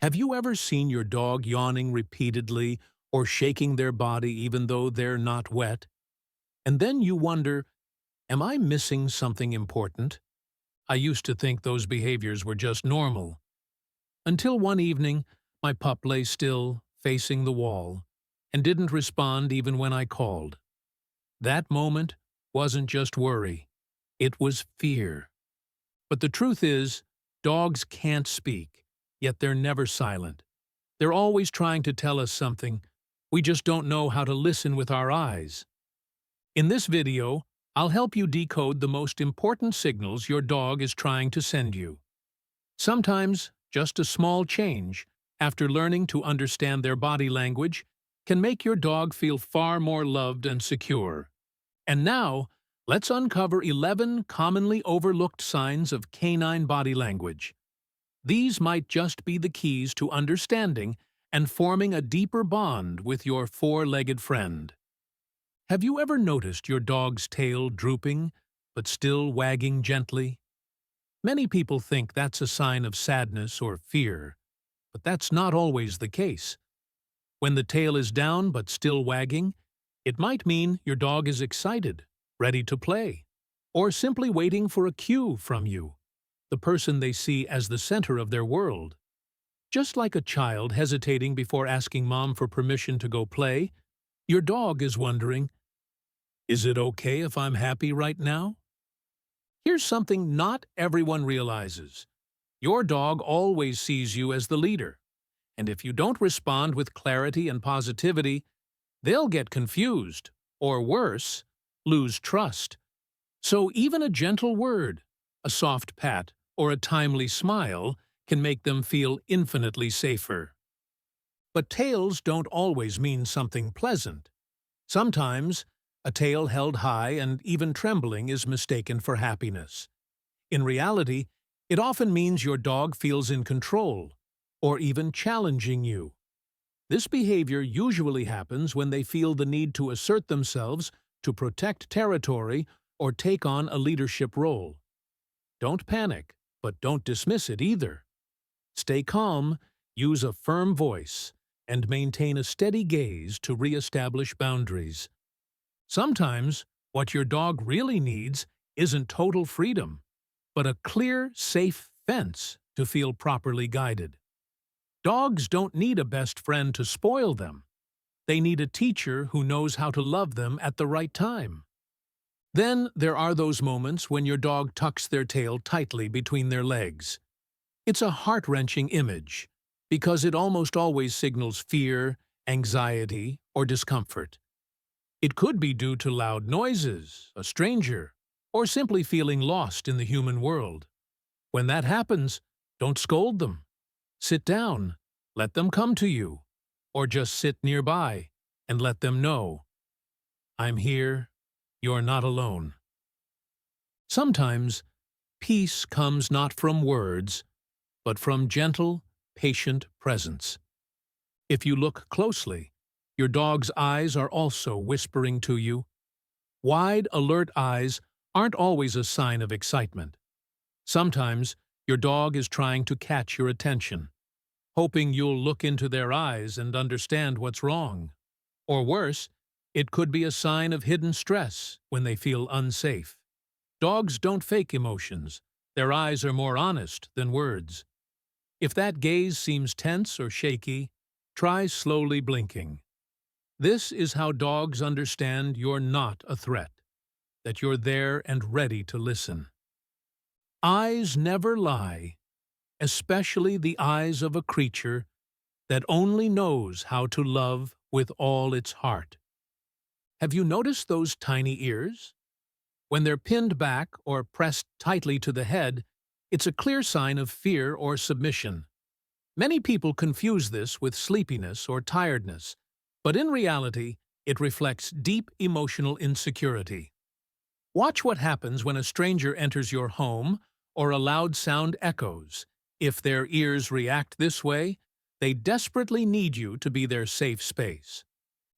Have you ever seen your dog yawning repeatedly or shaking their body even though they're not wet? And then you wonder, am I missing something important? I used to think those behaviors were just normal. Until one evening, my pup lay still, facing the wall, and didn't respond even when I called. That moment wasn't just worry. It was fear. But the truth is, dogs can't speak, yet they're never silent. They're always trying to tell us something. We just don't know how to listen with our eyes. In this video, I'll help you decode the most important signals your dog is trying to send you. Sometimes, just a small change, after learning to understand their body language, can make your dog feel far more loved and secure. And now, let's uncover 11 commonly overlooked signs of canine body language. These might just be the keys to understanding and forming a deeper bond with your four-legged friend. Have you ever noticed your dog's tail drooping, but still wagging gently? Many people think that's a sign of sadness or fear, but that's not always the case. When the tail is down but still wagging, it might mean your dog is excited, ready to play, or simply waiting for a cue from you, the person they see as the center of their world. Just like a child hesitating before asking mom for permission to go play, your dog is wondering, is it okay if I'm happy right now? Here's something not everyone realizes. Your dog always sees you as the leader, and if you don't respond with clarity and positivity, they'll get confused, or worse, lose trust. So even a gentle word, a soft pat, or a timely smile can make them feel infinitely safer. But tails don't always mean something pleasant. Sometimes, a tail held high and even trembling is mistaken for happiness. In reality, it often means your dog feels in control, or even challenging you. This behavior usually happens when they feel the need to assert themselves, to protect territory, or take on a leadership role. Don't panic, but don't dismiss it either. Stay calm, use a firm voice, and maintain a steady gaze to re-establish boundaries. Sometimes, what your dog really needs isn't total freedom, but a clear, safe fence to feel properly guided. Dogs don't need a best friend to spoil them. They need a teacher who knows how to love them at the right time. Then there are those moments when your dog tucks their tail tightly between their legs. It's a heart-wrenching image, because it almost always signals fear, anxiety, or discomfort. It could be due to loud noises, a stranger, or simply feeling lost in the human world. When that happens, don't scold them. Sit down, let them come to you, or just sit nearby and let them know, I'm here, you're not alone. Sometimes, peace comes not from words, but from gentle, patient presence. If you look closely, your dog's eyes are also whispering to you. Wide, alert eyes aren't always a sign of excitement. Sometimes, your dog is trying to catch your attention, hoping you'll look into their eyes and understand what's wrong. Or worse, it could be a sign of hidden stress when they feel unsafe. Dogs don't fake emotions. Their eyes are more honest than words. If that gaze seems tense or shaky, try slowly blinking. This is how dogs understand you're not a threat, that you're there and ready to listen. Eyes never lie, especially the eyes of a creature that only knows how to love with all its heart. Have you noticed those tiny ears? When they're pinned back or pressed tightly to the head, it's a clear sign of fear or submission. Many people confuse this with sleepiness or tiredness, but in reality, it reflects deep emotional insecurity. Watch what happens when a stranger enters your home or a loud sound echoes. If their ears react this way, they desperately need you to be their safe space.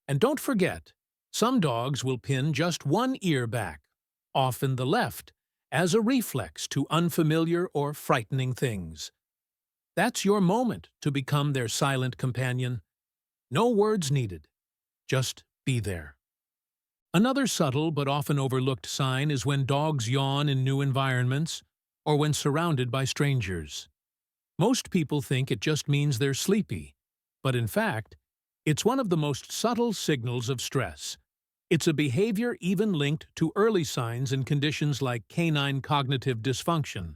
And don't forget, some dogs will pin just one ear back, often the left, as a reflex to unfamiliar or frightening things. That's your moment to become their silent companion. No words needed. Just be there. Another subtle but often overlooked sign is when dogs yawn in new environments or when surrounded by strangers. Most people think it just means they're sleepy, but in fact, it's one of the most subtle signals of stress. It's a behavior even linked to early signs in conditions like canine cognitive dysfunction,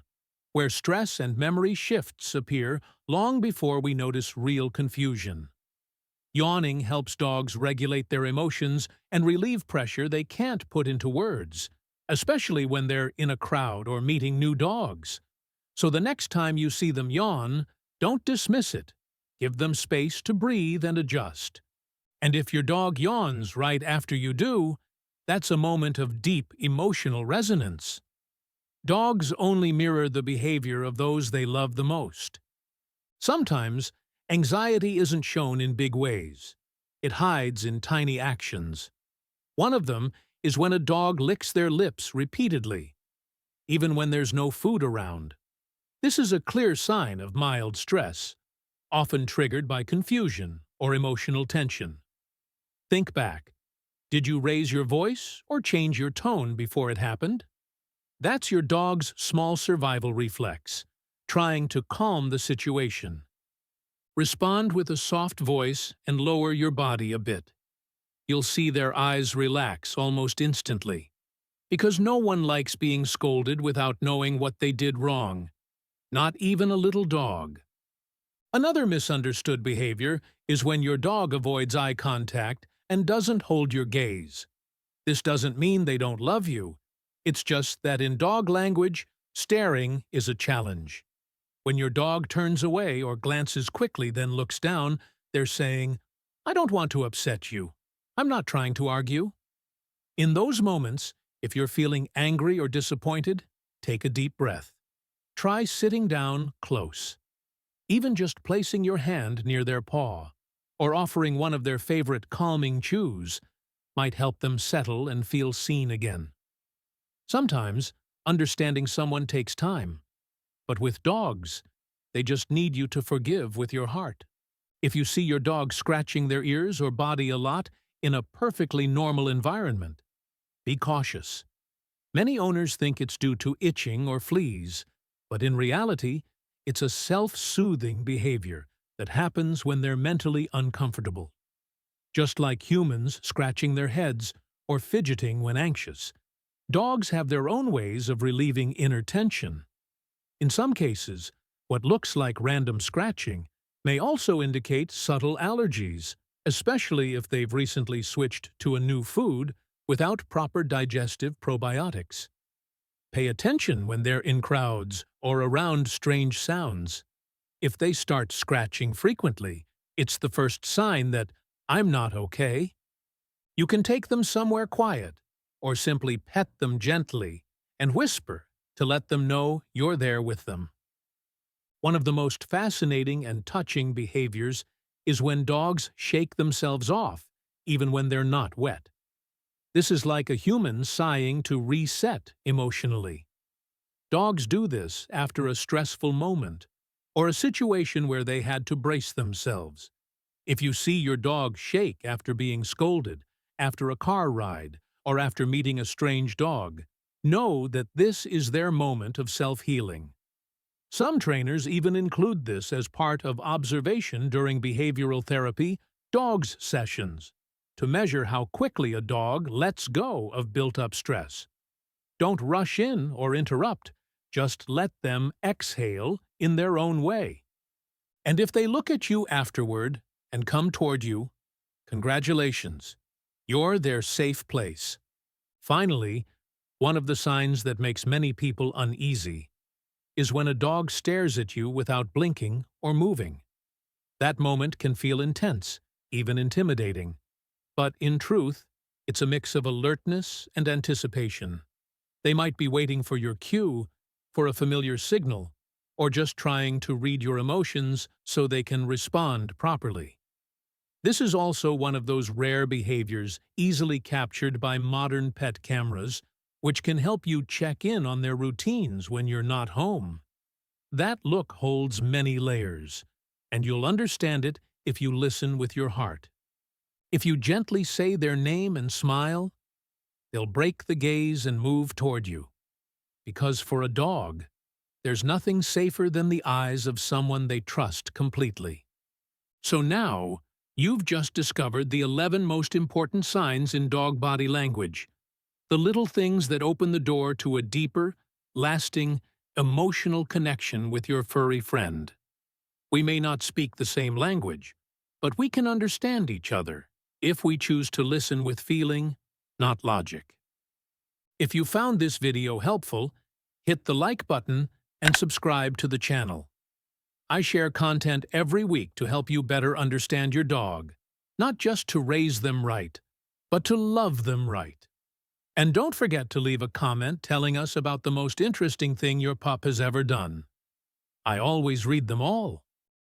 where stress and memory shifts appear long before we notice real confusion. Yawning helps dogs regulate their emotions and relieve pressure they can't put into words, especially when they're in a crowd or meeting new dogs. So the next time you see them yawn, don't dismiss it. Give them space to breathe and adjust. And if your dog yawns right after you do, that's a moment of deep emotional resonance. Dogs only mirror the behavior of those they love the most. Sometimes, anxiety isn't shown in big ways. It hides in tiny actions. One of them is when a dog licks their lips repeatedly, even when there's no food around. This is a clear sign of mild stress, often triggered by confusion or emotional tension. Think back. Did you raise your voice or change your tone before it happened? That's your dog's small survival reflex, trying to calm the situation. Respond with a soft voice and lower your body a bit. You'll see their eyes relax almost instantly, because no one likes being scolded without knowing what they did wrong. Not even a little dog. Another misunderstood behavior is when your dog avoids eye contact and doesn't hold your gaze. This doesn't mean they don't love you. It's just that in dog language, staring is a challenge. When your dog turns away or glances quickly then looks down, they're saying, "I don't want to upset you. I'm not trying to argue." In those moments, if you're feeling angry or disappointed, take a deep breath. Try sitting down close. Even just placing your hand near their paw or offering one of their favorite calming chews might help them settle and feel seen again. Sometimes, understanding someone takes time, but with dogs, they just need you to forgive with your heart. If you see your dog scratching their ears or body a lot in a perfectly normal environment, be cautious. Many owners think it's due to itching or fleas, but in reality, it's a self-soothing behavior that happens when they're mentally uncomfortable. Just like humans scratching their heads or fidgeting when anxious, dogs have their own ways of relieving inner tension. In some cases, what looks like random scratching may also indicate subtle allergies, especially if they've recently switched to a new food without proper digestive probiotics. Pay attention when they're in crowds or around strange sounds. If they start scratching frequently, it's the first sign that "I'm not okay." You can take them somewhere quiet, or simply pet them gently and whisper to let them know you're there with them. One of the most fascinating and touching behaviors is when dogs shake themselves off, even when they're not wet. This is like a human sighing to reset emotionally. Dogs do this after a stressful moment or a situation where they had to brace themselves. If you see your dog shake after being scolded, after a car ride, or after meeting a strange dog, know that this is their moment of self-healing. Some trainers even include this as part of observation during behavioral therapy dogs sessions, to measure how quickly a dog lets go of built-up stress. Don't rush in or interrupt, just let them exhale in their own way. And if they look at you afterward and come toward you, congratulations, you're their safe place. Finally, one of the signs that makes many people uneasy is when a dog stares at you without blinking or moving. That moment can feel intense, even intimidating. But in truth, it's a mix of alertness and anticipation. They might be waiting for your cue, for a familiar signal, or just trying to read your emotions so they can respond properly. This is also one of those rare behaviors easily captured by modern pet cameras, which can help you check in on their routines when you're not home. That look holds many layers, and you'll understand it if you listen with your heart. If you gently say their name and smile, they'll break the gaze and move toward you. Because for a dog, there's nothing safer than the eyes of someone they trust completely. So now, you've just discovered the 11 most important signs in dog body language, the little things that open the door to a deeper, lasting, emotional connection with your furry friend. We may not speak the same language, but we can understand each other if we choose to listen with feeling, not logic. If you found this video helpful, hit the like button and subscribe to the channel. I share content every week to help you better understand your dog, not just to raise them right, but to love them right. And don't forget to leave a comment telling us about the most interesting thing your pup has ever done. I always read them all.